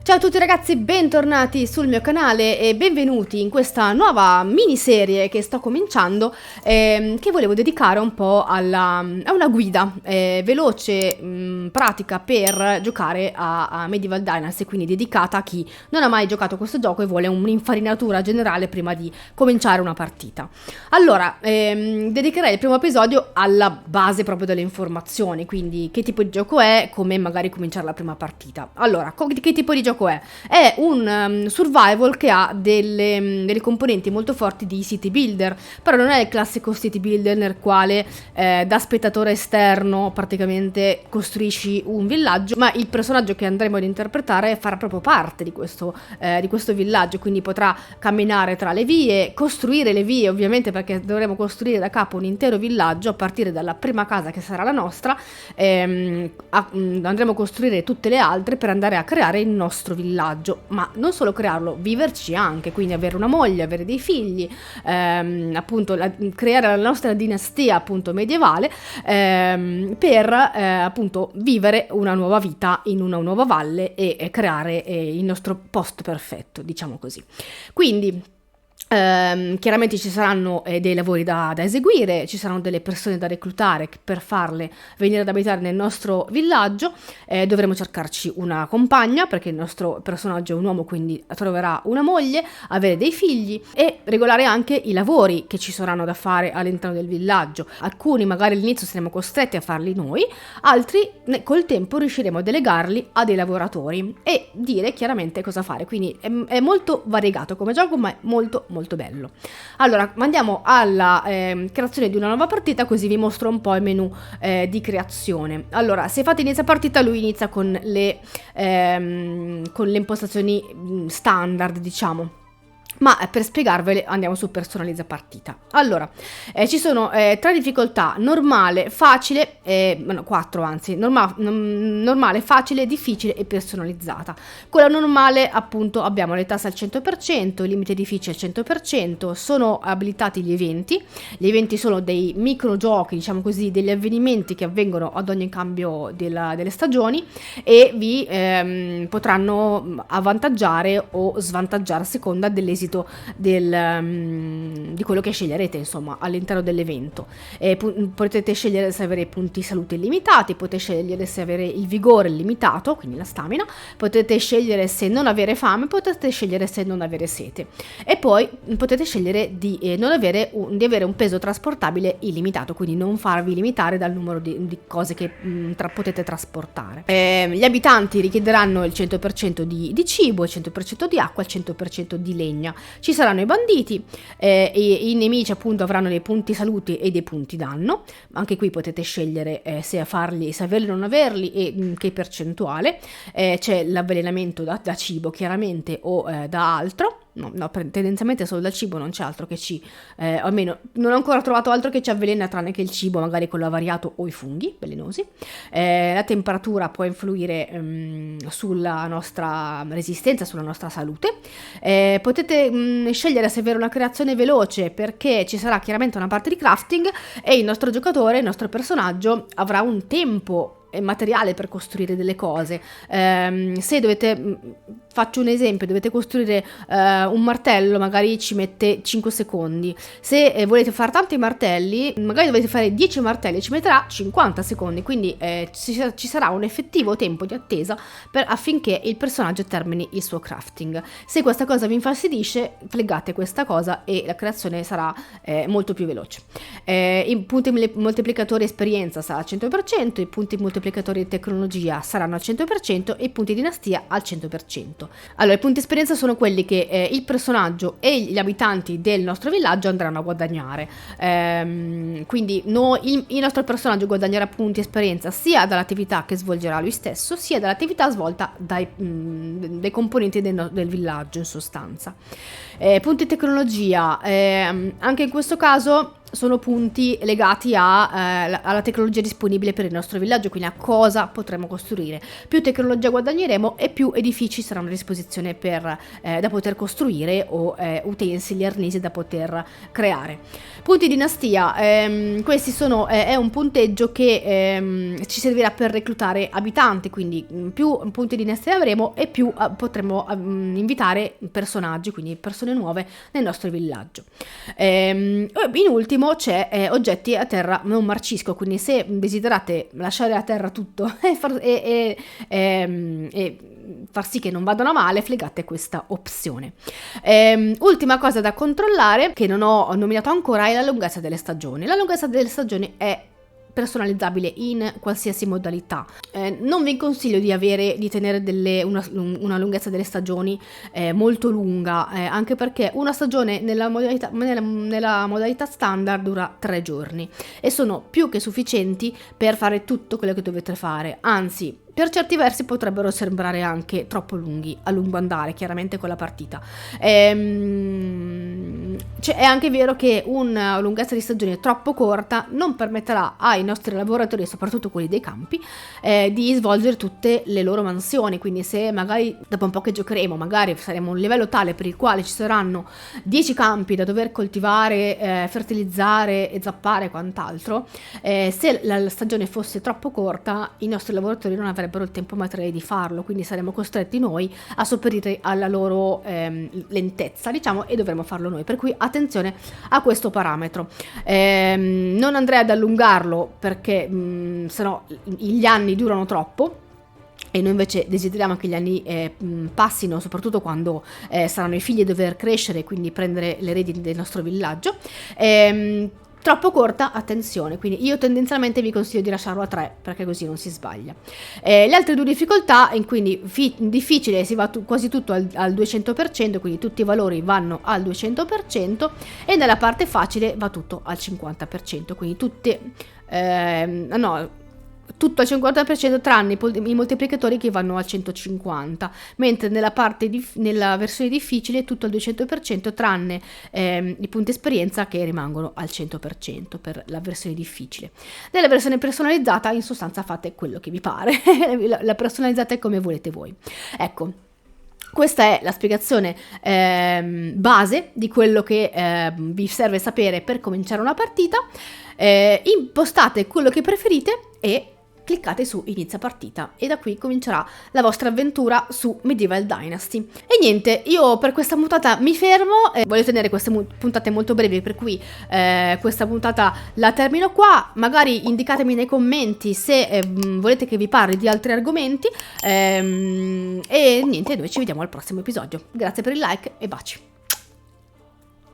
Ciao a tutti ragazzi, bentornati sul mio canale e benvenuti in questa nuova miniserie che sto cominciando, che volevo dedicare un po' a una guida veloce, pratica per giocare a Medieval Dynasty, quindi dedicata a chi non ha mai giocato questo gioco e vuole un'infarinatura generale prima di cominciare una partita. Allora, dedicherei il primo episodio alla base proprio delle informazioni, quindi che tipo di gioco è, come magari cominciare la prima partita. Allora, che tipo di gioco è? È un survival che ha delle componenti molto forti di city builder, però non è il classico city builder nel quale da spettatore esterno praticamente costruisci un villaggio, ma il personaggio che andremo ad interpretare farà proprio parte di questo villaggio, quindi potrà camminare tra le vie, costruire le vie ovviamente, perché dovremo costruire da capo un intero villaggio a partire dalla prima casa che sarà la nostra. Andremo a costruire tutte le altre per andare a creare il nostro villaggio, ma non solo crearlo, viverci anche, quindi avere una moglie, avere dei figli, appunto creare la nostra dinastia appunto medievale, per appunto vivere una nuova vita in una nuova valle e creare il nostro posto perfetto, diciamo così. Quindi chiaramente ci saranno dei lavori da eseguire, ci saranno delle persone da reclutare per farle venire ad abitare nel nostro villaggio, dovremo cercarci una compagna perché il nostro personaggio è un uomo, quindi troverà una moglie, avere dei figli e regolare anche i lavori che ci saranno da fare all'interno del villaggio. Alcuni magari all'inizio saremo costretti a farli noi, altri col tempo riusciremo a delegarli a dei lavoratori e dire chiaramente cosa fare, quindi è molto variegato come gioco, ma è molto bello. Allora andiamo alla creazione di una nuova partita, così vi mostro un po' il menu di creazione. Allora, se fate inizia partita, lui inizia con le impostazioni standard, diciamo. Ma per spiegarvele andiamo su personalizza partita. Allora, ci sono tre difficoltà: normale, facile, no, 4 anzi, normale, facile, difficile e personalizzata. Quella normale appunto abbiamo le tasse al 100%, il limite difficile al 100%, sono abilitati gli eventi sono dei micro giochi, diciamo così, degli avvenimenti che avvengono ad ogni cambio delle stagioni e vi potranno avvantaggiare o svantaggiare a seconda dell'esito di quello che sceglierete, insomma, all'interno dell'evento. Potete scegliere se avere punti salute illimitati, potete scegliere se avere il vigore illimitato, quindi la stamina, potete scegliere se non avere fame, potete scegliere se non avere sete e poi potete scegliere di avere un peso trasportabile illimitato, quindi non farvi limitare dal numero di cose che potete trasportare. Gli abitanti richiederanno il 100% di cibo, il 100% di acqua, il 100% di legna. Ci saranno i banditi, e i nemici appunto avranno dei punti salute e dei punti danno. Anche qui potete scegliere se averli o non averli e che percentuale. C'è l'avvelenamento da cibo chiaramente o da altro. No, tendenzialmente solo dal cibo, non c'è altro che almeno non ho ancora trovato altro che ci avvelena tranne che il cibo, magari quello avariato o i funghi velenosi. La temperatura può influire sulla nostra resistenza, sulla nostra salute. Potete scegliere se avere una creazione veloce, perché ci sarà chiaramente una parte di crafting e il nostro giocatore, il nostro personaggio avrà un tempo materiale per costruire delle cose. Se dovete, faccio un esempio, dovete costruire un martello, magari ci mette 5 secondi. Se volete fare tanti martelli, magari dovete fare 10 martelli, ci metterà 50 secondi, quindi ci sarà un effettivo tempo di attesa affinché il personaggio termini il suo crafting. Se questa cosa vi infastidisce, fregate questa cosa e la creazione sarà molto più veloce. I punti moltiplicatori esperienza sarà al 100%, i punti moltiplicatori di tecnologia saranno al 100% e i punti dinastia al 100%. Allora, i punti esperienza sono quelli che il personaggio e gli abitanti del nostro villaggio andranno a guadagnare. Quindi il nostro personaggio guadagnerà punti esperienza sia dall'attività che svolgerà lui stesso, sia dall'attività svolta dai componenti del villaggio, in sostanza. Punti tecnologia, anche in questo caso sono punti legati alla tecnologia disponibile per il nostro villaggio, quindi a cosa potremo costruire. Più tecnologia guadagneremo e più edifici saranno a disposizione da poter costruire o utensili, arnesi da poter creare. Punti dinastia, questi è un punteggio che ci servirà per reclutare abitanti, quindi più punti dinastia avremo e più potremo invitare personaggi, quindi persone nuove nel nostro villaggio. In ultimo c'è oggetti a terra non marcisco, quindi se desiderate lasciare a terra tutto e far sì che non vadano a male, flegate questa opzione. Ultima cosa da controllare, che non ho nominato ancora, è la lunghezza delle stagioni. La lunghezza delle stagioni è personalizzabile in qualsiasi modalità. Non vi consiglio di tenere una lunghezza delle stagioni molto lunga, anche perché una stagione nella modalità standard dura 3 giorni e sono più che sufficienti per fare tutto quello che dovete fare, anzi per certi versi potrebbero sembrare anche troppo lunghi a lungo andare, chiaramente con la partita. È anche vero che una lunghezza di stagione troppo corta non permetterà ai nostri lavoratori, soprattutto quelli dei campi, di svolgere tutte le loro mansioni. Quindi se magari dopo un po' che giocheremo, magari saremo a un livello tale per il quale ci saranno 10 campi da dover coltivare, fertilizzare e zappare e quant'altro, se la stagione fosse troppo corta, i nostri lavoratori non avrebbero il tempo materiale di farlo, quindi saremo costretti noi a sopperire alla loro lentezza, diciamo, e dovremo farlo noi, per cui attenzione a questo parametro. Non andrei ad allungarlo perché sennò gli anni durano troppo e noi invece desideriamo che gli anni passino, soprattutto quando saranno i figli a dover crescere e quindi prendere le redini del nostro villaggio. Troppo corta, attenzione, quindi io tendenzialmente vi consiglio di lasciarlo a 3 perché così non si sbaglia. Le altre due difficoltà, quindi difficile si va quasi tutto al 200%, quindi tutti i valori vanno al 200%, e nella parte facile va tutto al 50%, quindi tutto al 50% tranne i moltiplicatori che vanno al 150, mentre nella versione difficile tutto al 200% tranne i punti esperienza che rimangono al 100% per la versione difficile. Nella versione personalizzata in sostanza fate quello che vi pare, la personalizzate come volete voi. Ecco, questa è la spiegazione base di quello che vi serve sapere per cominciare una partita. Impostate quello che preferite e cliccate su inizia partita e da qui comincerà la vostra avventura su Medieval Dynasty. E niente, io per questa puntata mi fermo, voglio tenere queste puntate molto brevi, per cui questa puntata la termino qua. Magari indicatemi nei commenti se volete che vi parli di altri argomenti, e niente, noi ci vediamo al prossimo episodio. Grazie per il like e baci.